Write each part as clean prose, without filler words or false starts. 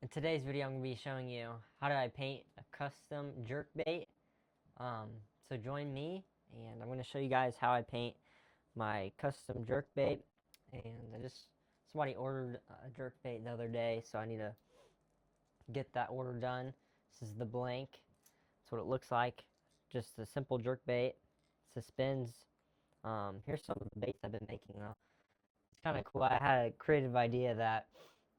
In today's video, I'm going to be showing you how did I paint a custom jerkbait. So join me, and I'm going to show you guys how I paint my custom jerkbait. And somebody ordered a jerkbait the other day, so I need to get that order done. This is the blank. That's what it looks like. Just a simple jerkbait. Suspends. Here's some of the baits I've been making though. It's kind of cool. I had a creative idea that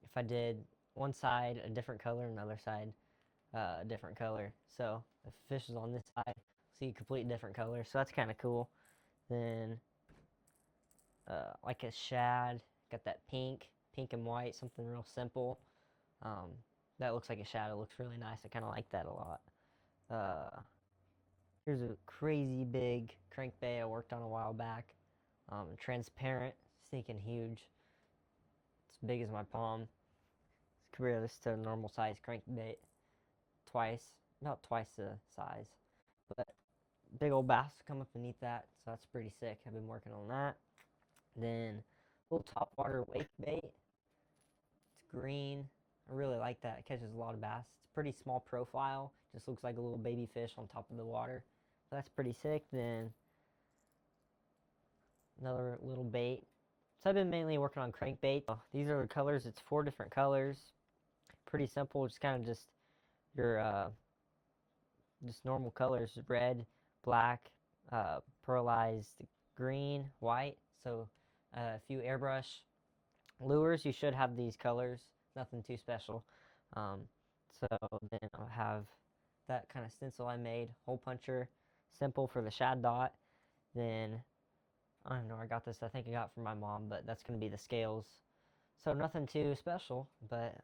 if I did one side a different color, another side a different color. So if the fish is on this side, see a complete different color. So that's kind of cool. Then like a shad, got that pink and white, something real simple. Um, that looks like a shad. It looks really nice. I kind of like that a lot. Here's a crazy big crankbait I worked on a while back. Transparent, stinking huge. It's big as my palm. Compare this to a normal size crankbait. About twice the size. But big old bass come up beneath that, so that's pretty sick. I've been working on that. Then little topwater wake bait. It's green. I really like that. It catches a lot of bass. It's pretty small profile. Just looks like a little baby fish on top of the water. So that's pretty sick. Then another little bait. So I've been mainly working on crankbait. These are the colors. It's 4 different colors. Pretty simple. Just kind of just your just normal colors: red, black, pearlized green, white. So a few airbrush lures. You should have these colors. Nothing too special. So then I'll have that kind of stencil I made, hole puncher, simple for the shad dot. Then I don't know where I got this. I think I got it from my mom, but that's going to be the scales. So nothing too special, but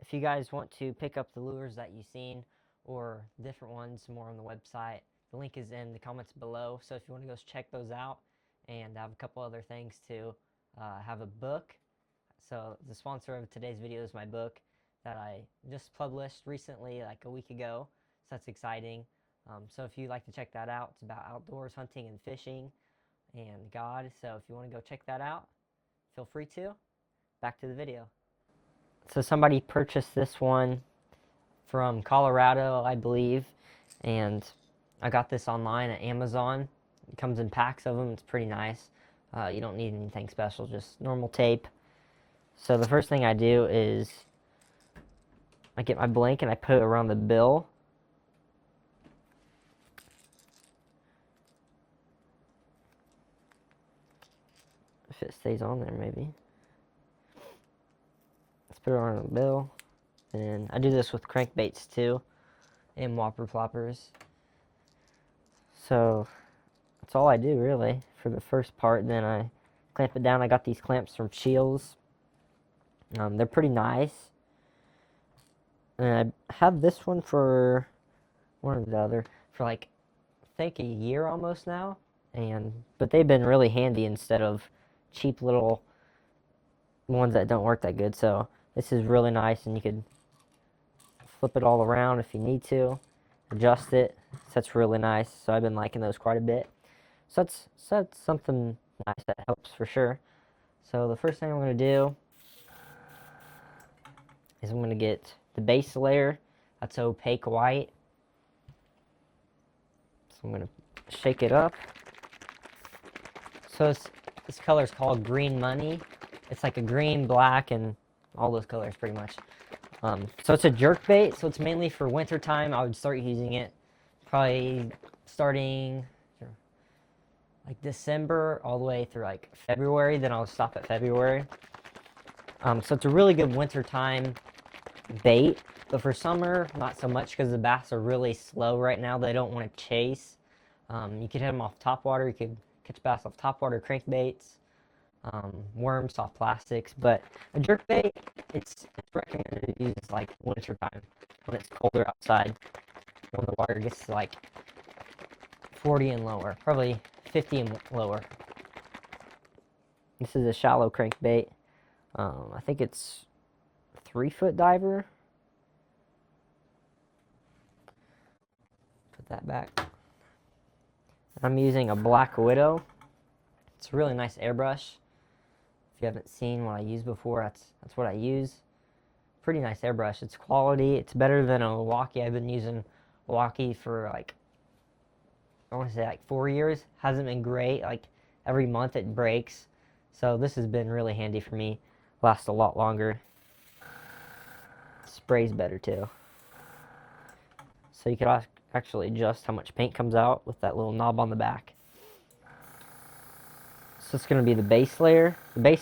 if you guys want to pick up the lures that you've seen or different ones more on the website, the link is in the comments below. So if you want to go check those out, and I have a couple other things to have a book. So the sponsor of today's video is my book that I just published recently, like a week ago. So that's exciting. So if you'd like to check that out, it's about outdoors, hunting and fishing and God. So if you want to go check that out, feel free to. Back to the video. So somebody purchased this one from Colorado, I believe, and I got this online at Amazon. It comes in packs of them. It's pretty nice. You don't need anything special, just normal tape. So the first thing I do is I get my blank and I put it around the bill. If it stays on there, maybe. Let's put it around the bill. And I do this with crankbaits too, and whopper ploppers. So that's all I do really for the first part. Then I clamp it down. I got these clamps from Shields. They're pretty nice. And I have this one for one or the other for like I think a year almost now. But they've been really handy instead of cheap little ones that don't work that good. So this is really nice, and you could flip it all around if you need to, adjust it. So that's really nice. So I've been liking those quite a bit. So that's something nice that helps for sure. So the first thing I'm going to do is I'm going to get the base layer. That's opaque white. So I'm going to shake it up. So this color is called Green Money. It's like a green, black, and all those colors pretty much. So it's a jerkbait, so it's mainly for winter time. I would start using it probably starting like December all the way through like February. Then I'll stop at February. So it's a really good winter time bait, but for summer, not so much because the bass are really slow right now. They don't want to chase. You could hit them off topwater. You could catch bass off topwater crankbaits, worms, soft plastics. But a jerkbait, it's recommended to use like winter time when it's colder outside, when the water gets to like 40 and lower, probably 50 and lower. This is a shallow crankbait. I think it's 3-foot diver. Put that back. I'm using a Black Widow. It's a really nice airbrush. If you haven't seen what I used before, that's what I use. pretty nice airbrush. It's quality. It's better than a Milwaukee. I've been using Milwaukee for like, I want to say like 4 years. Hasn't been great. Like every month it breaks. So this has been really handy for me. Lasts a lot longer. Sprays better too. So you could actually adjust how much paint comes out with that little knob on the back. So it's going to be the base layer. The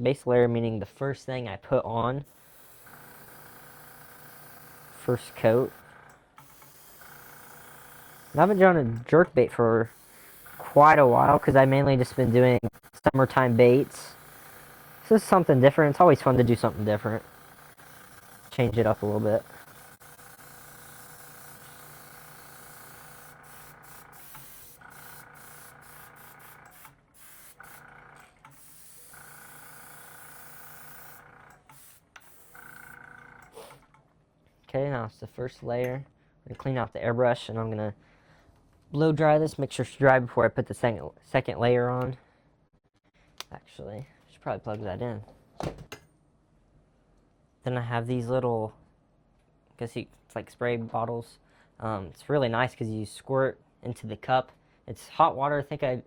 base layer meaning the first thing I put on. First coat. And I've been doing a jerkbait for quite a while because I mainly just been doing summertime baits. So this is something different. It's always fun to do something different. Change it up a little bit. Okay, now it's the first layer. I'm going to clean out the airbrush and I'm going to blow dry this. Make sure it's dry before I put the second layer on. Actually, I should probably plug that in. Then I have these little, I guess it's like spray bottles. It's really nice because you squirt into the cup. It's hot water. I think I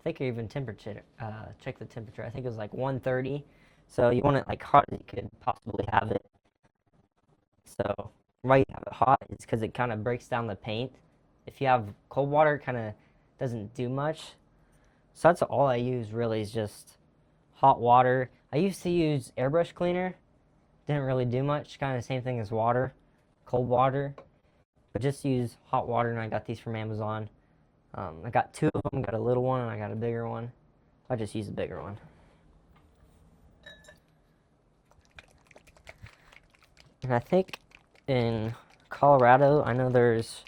even check the temperature. I think it was like 130. So you want it like hot as you could possibly have it. So why you have it hot is because it kind of breaks down the paint. If you have cold water, it kind of doesn't do much. So that's all I use really, is just hot water. I used to use airbrush cleaner. Didn't really do much. Kind of the same thing as water, cold water. But just use hot water, and I got these from Amazon. I got two of them. Got a little one and I got a bigger one. I just use the bigger one. And I think in Colorado, I know there's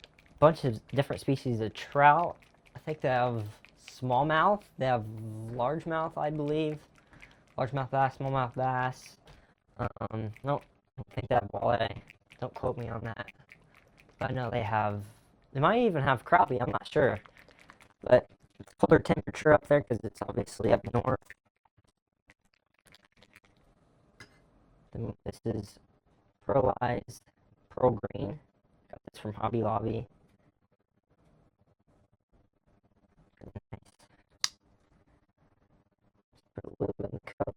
a bunch of different species of trout. I think they have smallmouth. They have largemouth, I believe. Largemouth bass, smallmouth bass. No, I don't think they have walleye. Don't quote me on that. But I know they might even have crappie, I'm not sure. But it's colder temperature up there because it's obviously up north. And this is pearlized pearl green. Got this from Hobby Lobby. Nice. Put a little bit in the cup.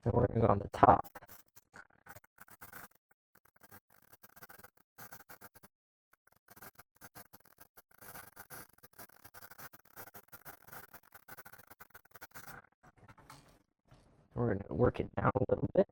And we're going to go on the top. We're going to work it down a little bit.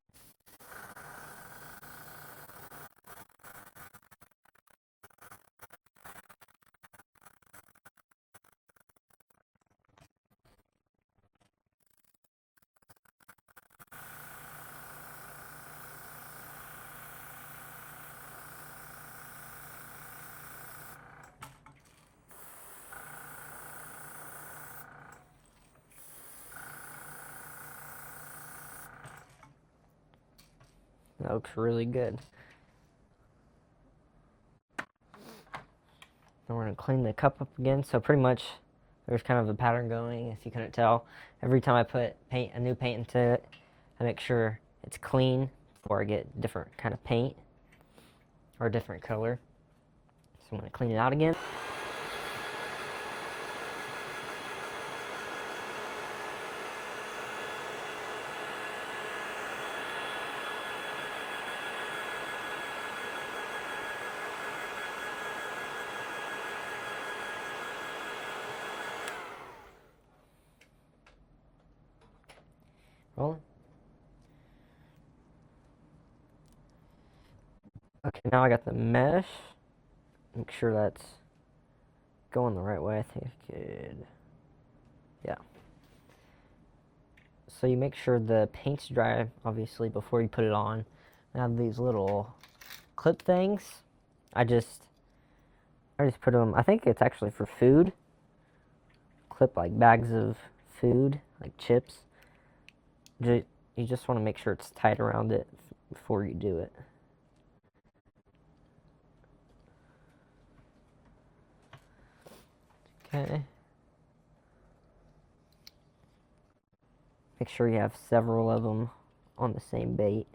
That looks really good. Then we're going to clean the cup up again. So pretty much there's kind of a pattern going, if you couldn't tell. Every time I put a new paint into it, I make sure it's clean before I get different kind of paint or a different color. So I'm going to clean it out again. Rolling. Okay, now I got the mesh. Make sure that's going the right way. I think I could. Yeah. So you make sure the paint's dry, obviously, before you put it on. I have these little clip things. I just put them. I think it's actually for food. Clip like bags of food, like chips. You just want to make sure it's tight around it before you do it. Okay. Make sure you have several of them on the same bait.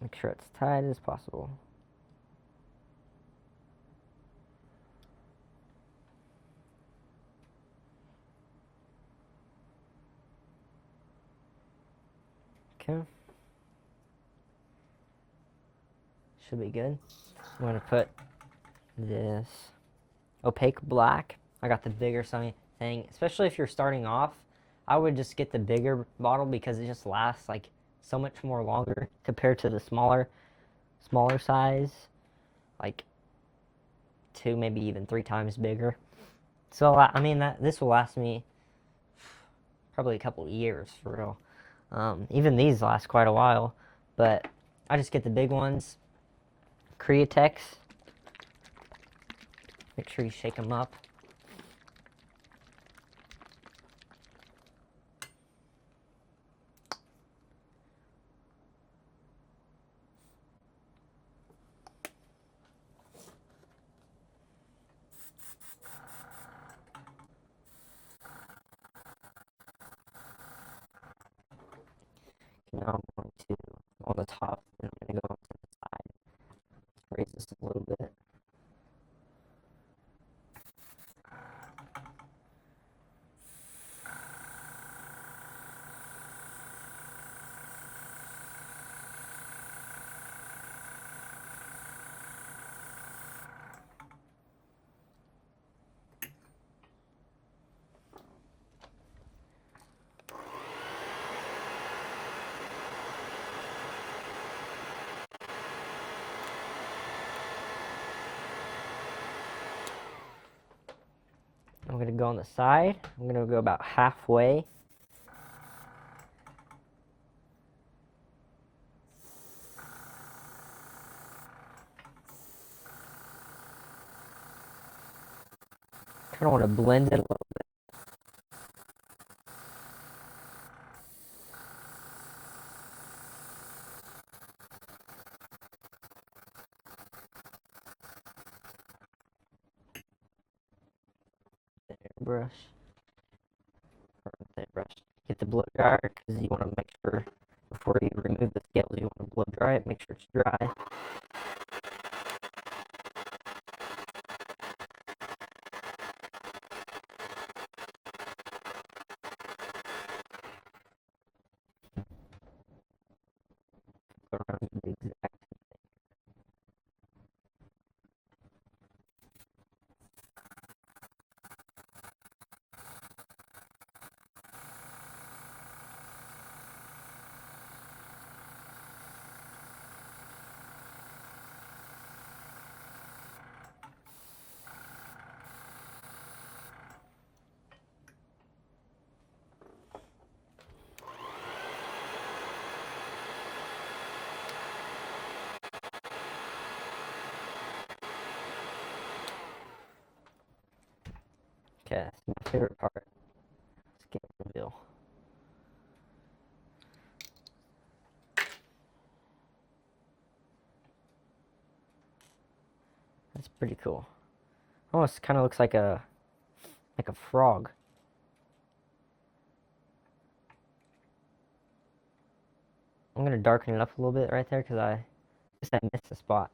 Make sure it's tight as possible. Okay. Should be good. I'm going to put this opaque black. I got the bigger thing, especially if you're starting off. I would just get the bigger bottle because it just lasts like so much more longer compared to the smaller size, like 2, maybe even 3 times bigger. So I mean this will last me probably a couple of years for real. Even these last quite a while, but I just get the big ones. Createx. Make sure you shake them up. Now I'm going to, on the top, and I'm going to go to the side. Raise this a little bit. I'm going to go on the side. I'm going to go about halfway. Kind of want to blend it a little bit. Brush. Brush. Get the blow dryer because you want to make sure before you remove the scales, you want to blow dry it. Make sure it's dry. Around the exact. Okay, that's my favorite part. Scale reveal. That's pretty cool. Almost kind of looks like a frog. I'm gonna darken it up a little bit right there because I missed a spot.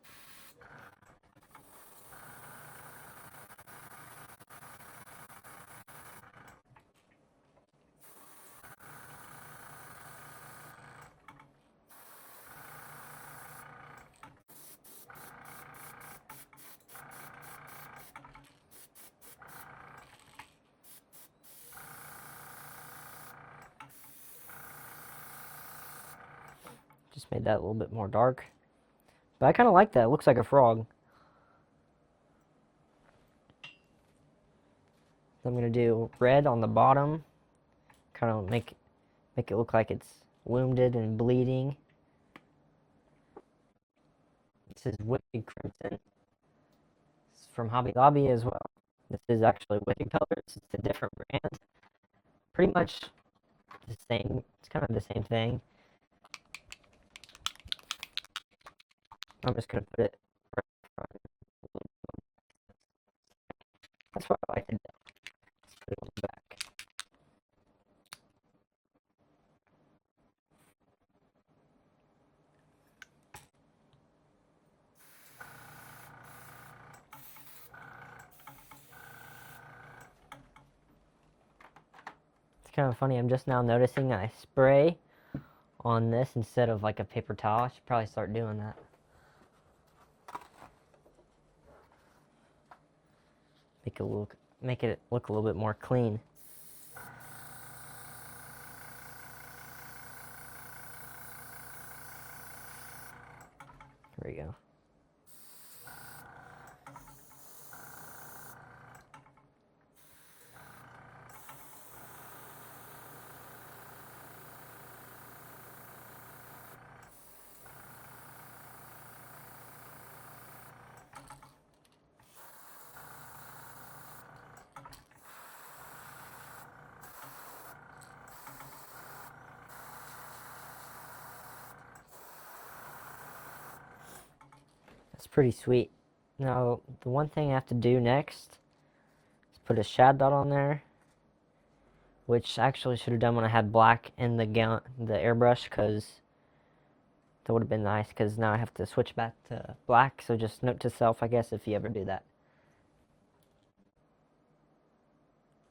Just made that a little bit more dark. But I kind of like that. It looks like a frog. I'm going to do red on the bottom. Kind of make it look like it's wounded and bleeding. This is Wicked Crimson. It's from Hobby Lobby as well. This is actually Wicked Colors. It's a different brand. Pretty much the same. It's kind of the same thing. I'm just going to put it right in front. That's what I like to do. Let's put it on the back. It's kind of funny, I'm just now noticing I spray on this instead of like a paper towel. I should probably start doing that. Make it look a little bit more clean. There we go. That's pretty sweet. Now, the one thing I have to do next is put a shad dot on there, which I actually should have done when I had black in the airbrush, because that would have been nice, because now I have to switch back to black, so just note to self, I guess, if you ever do that.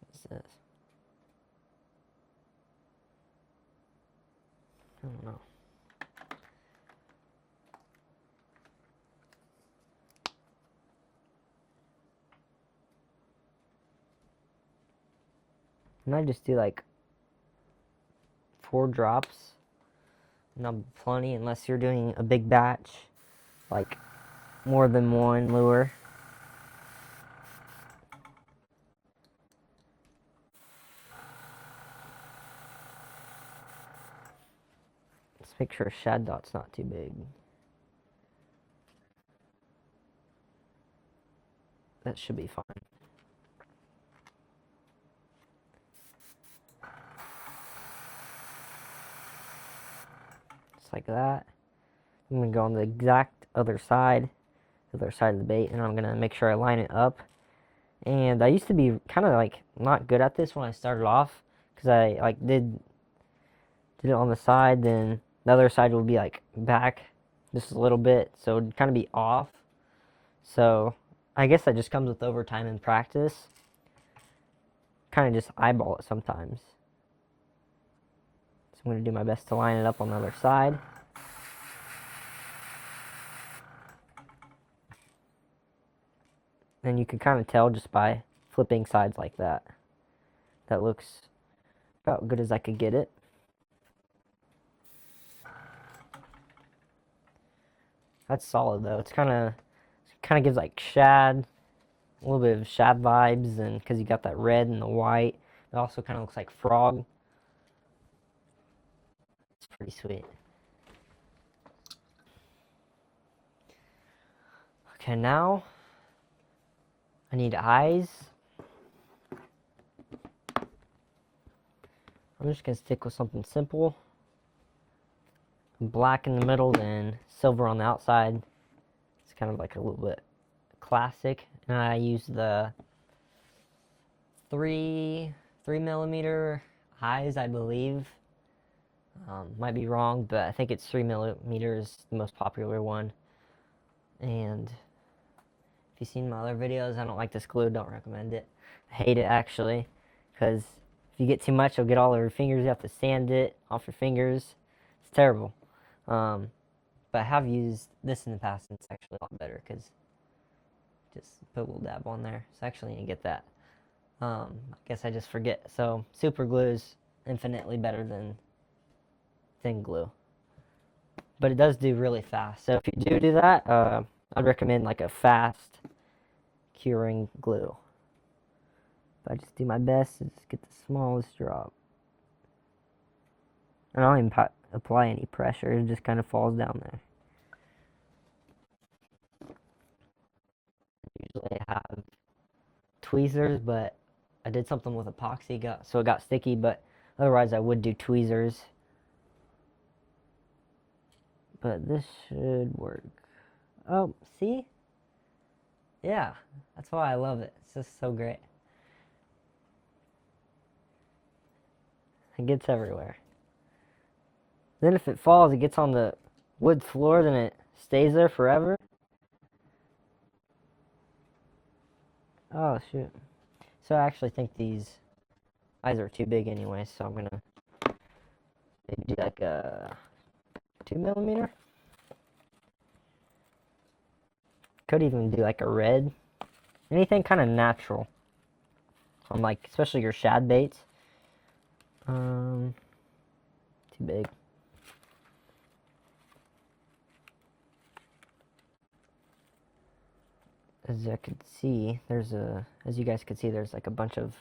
What's this? I don't know. And I just do like 4 drops. Not plenty unless you're doing a big batch, like more than one lure. Let's make sure shad dot's not too big. That should be fine. Just like that. I'm going to go on the exact other side of the bait, and I'm going to make sure I line it up. And I used to be kind of like not good at this when I started off, because I like did it on the side, then the other side would be like back just a little bit, so it'd kind of be off. So I guess that just comes with overtime and practice. Kind of just eyeball it sometimes. So I'm going to do my best to line it up on the other side. And you can kind of tell just by flipping sides like that. That looks about good as I could get it. That's solid though. It's kind of gives like shad, a little bit of shad vibes, and because you got that red and the white, it also kind of looks like frog. It's pretty sweet. Okay, now I need eyes. I'm just going to stick with something simple. Black in the middle, then silver on the outside. It's kind of like a little bit classic. And I use the 3mm eyes, I believe. Might be wrong, but I think it's 3mm is the most popular one. And if you've seen my other videos, I don't like this glue, don't recommend it. I hate it actually, because if you get too much, you'll get all over your fingers. You have to sand it off your fingers. It's terrible. But I have used this in the past, and it's actually a lot better, because just put a little dab on there. So actually, you get that. I guess I just forget. So super glue is infinitely better than thin glue, but it does do really fast. So if you do that, I'd recommend like a fast curing glue. But I just do my best to just get the smallest drop. I don't even apply any pressure, it just kind of falls down there. Usually I have tweezers, but I did something with epoxy, so it got sticky, but otherwise I would do tweezers. But this should work. Oh, see? Yeah, that's why I love it. It's just so great. It gets everywhere. Then if it falls, it gets on the wood floor, then it stays there forever. Oh, shoot. So I actually think these eyes are too big anyway, so I'm gonna maybe do like a 2mm. Could even do like a red. Anything kind of natural. On like, especially your shad baits. Too big. As I could see, as you guys could see, there's like a bunch of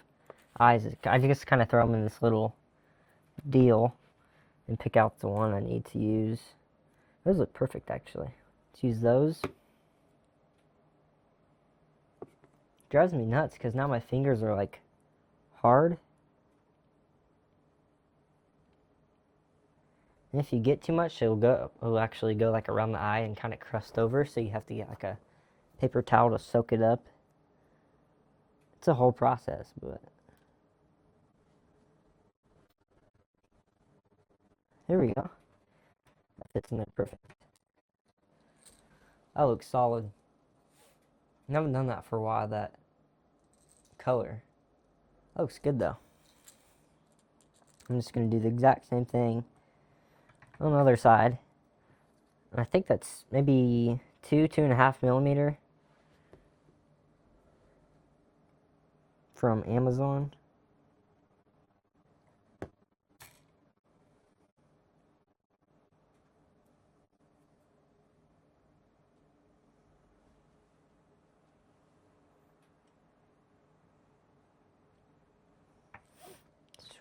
eyes. I just kind of throw them in this little deal and pick out the one I need to use. Those look perfect, actually. Let's use those. Drives me nuts because now my fingers are like hard. And if you get too much, it'll actually go like around the eye and kind of crust over, so you have to get like a paper towel to soak it up. It's a whole process, but here we go. That fits in there perfect. That looks solid. I haven't done that for a while, that color. That looks good though. I'm just going to do the exact same thing on the other side. And I think that's maybe 2.5mm from Amazon.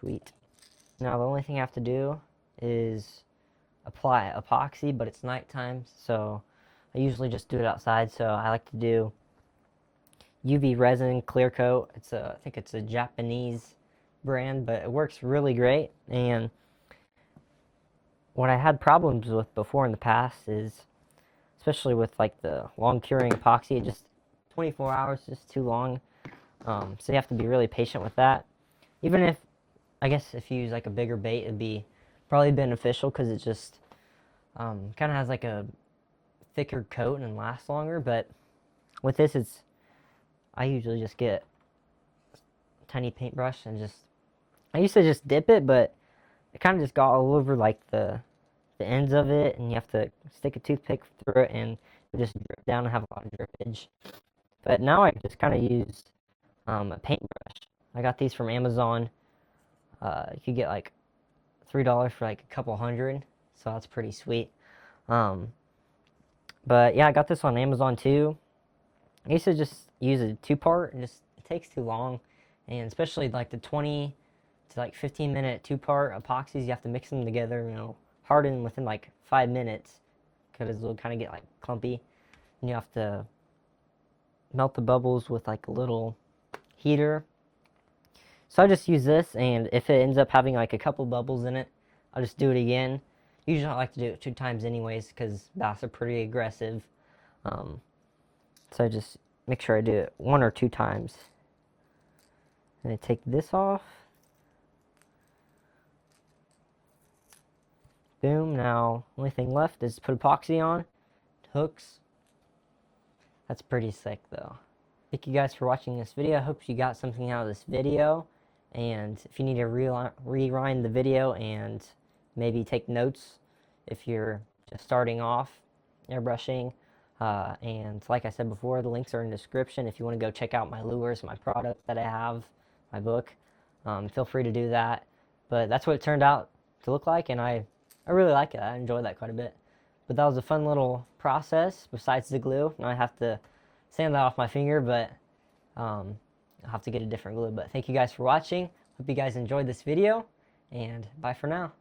Sweet. Now the only thing I have to do is apply epoxy, but it's nighttime, so I usually just do it outside. So I like to do UV resin clear coat. I think it's a Japanese brand, but it works really great. And what I had problems with before in the past is, especially with like the long curing epoxy, it just 24 hours is just too long. So you have to be really patient with that. Even if, I guess if you use like a bigger bait, it'd be probably beneficial because it just kind of has like a thicker coat and lasts longer. But with this, I usually just get a tiny paintbrush and I used to just dip it, but it kind of just got all over like the ends of it, and you have to stick a toothpick through it and it just drip down and have a lot of drippage. But now I just kind of use a paintbrush. I got these from Amazon. You could get like $3 for like a couple hundred, so that's pretty sweet. But yeah, I got this on Amazon too. I used to just use a 2-part, and it takes too long, and especially like the 20 to like 15-minute 2-part epoxies, you have to mix them together, harden within like 5 minutes, because it'll kind of get like clumpy, and you have to melt the bubbles with like a little heater. So I just use this, and if it ends up having like a couple bubbles in it, I'll just do it again. Usually I like to do it 2 times anyways, because bass are pretty aggressive. So I just make sure I do it 1 or 2 times. And I take this off. Boom. Now, only thing left is put epoxy on. Hooks. That's pretty sick though. Thank you guys for watching this video. I hope you got something out of this video. And if you need to rewind the video and maybe take notes if you're just starting off airbrushing. And like I said before, the links are in the description. If you want to go check out my lures, my product that I have, my book, feel free to do that. But that's what it turned out to look like, and I really like it. I enjoy that quite a bit. But that was a fun little process besides the glue. Now I have to sand that off my finger, but I'll have to get a different glue. But thank you guys for watching. Hope you guys enjoyed this video, and bye for now.